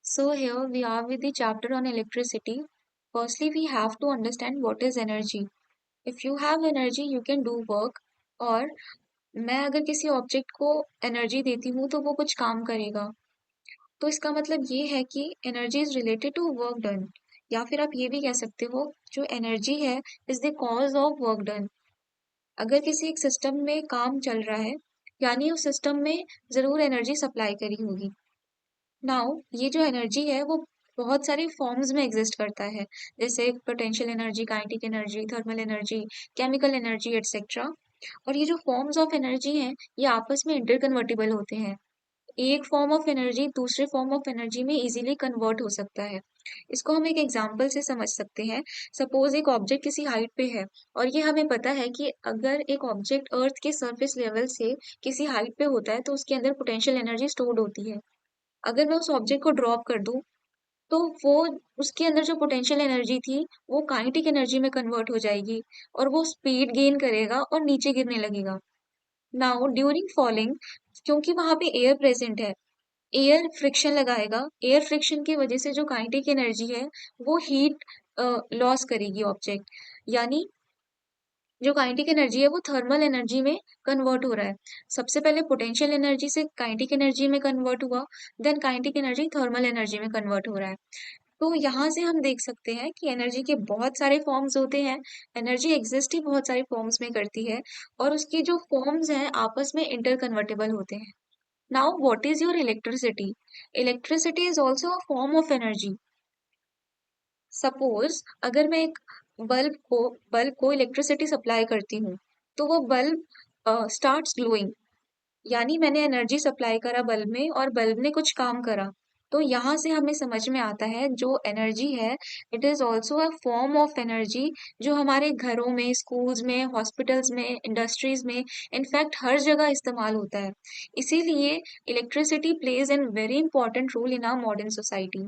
So here we are with the chapter on electricity. Firstly, we have to understand what is energy. If you have energy, you can do work. और मैं अगर किसी object को energy देती हूँ तो वो कुछ काम करेगा। तो इसका मतलब ये है कि energy is related to work done. या फिर आप ये भी कह सकते हो जो एनर्जी है is the cause of work done. अगर किसी एक सिस्टम में काम चल रहा है यानी उस सिस्टम में जरूर एनर्जी सप्लाई करी होगी। नाउ ये जो एनर्जी है वो बहुत सारी फॉर्म्स में एग्जिस्ट करता है, जैसे potential energy, kinetic energy, thermal energy, chemical energy etcetera. और ये जो फॉर्म्स ऑफ एनर्जी हैं ये आपस में इंटरकन्वर्टिबल होते हैं। एक फॉर्म ऑफ एनर्जी दूसरे फॉर्म ऑफ एनर्जी में इजीली कन्वर्ट हो सकता है। इसको हम एक एग्जांपल से समझ सकते हैं। सपोज एक ऑब्जेक्ट किसी हाइट पे है और ये हमें पता है कि अगर एक ऑब्जेक्ट अर्थ के सरफेस लेवल से किसी हाइट पे होता है तो उसके अंदर पोटेंशियल एनर्जी स्टोर्ड होती है। अगर मैं उस ऑब्जेक्ट को ड्रॉप कर दूं तो वो उसके अंदर जो पोटेंशियल एनर्जी थी वो काइनेटिक एनर्जी में कन्वर्ट हो जाएगी और वो स्पीड गेन करेगा और नीचे गिरने लगेगा। नाउ ड्यूरिंग फॉलिंग, क्योंकि वहां पे एयर प्रेजेंट है, एयर फ्रिक्शन लगाएगा। एयर फ्रिक्शन की वजह से जो काइनेटिक एनर्जी है वो हीट लॉस करेगी ऑब्जेक्ट। यानी जो काइनेटिक एनर्जी है वो थर्मल एनर्जी में कन्वर्ट हो रहा है। सबसे पहले पोटेंशियल एनर्जी से काइनेटिक एनर्जी में कन्वर्ट हुआ, then kinetic energy thermal energy में कन्वर्ट हो रहा है। तो यहाँ से हम देख सकते हैं कि एनर्जी के बहुत सारे फॉर्म्स होते हैं। एनर्जी एग्जिस्ट ही बहुत सारे फॉर्म्स में करती है और उसकी जो फॉर्म्स हैं आपस में इंटर कन्वर्टेबल होते हैं। Now what is your electricity? Electricity is also a form of energy. Suppose अगर मैं एक बल्ब को इलेक्ट्रिसिटी सप्लाई करती हूँ तो वो बल्ब स्टार्ट्स ग्लोइंग, यानी मैंने एनर्जी सप्लाई करा बल्ब में और बल्ब ने कुछ काम करा। तो यहाँ से हमें समझ में आता है जो एनर्जी है it is also a form of energy जो हमारे घरों में, स्कूल्स में, हॉस्पिटल्स में, इंडस्ट्रीज में, इनफैक्ट हर जगह इस्तेमाल होता है। इसीलिए electricity plays an very important role in our modern society.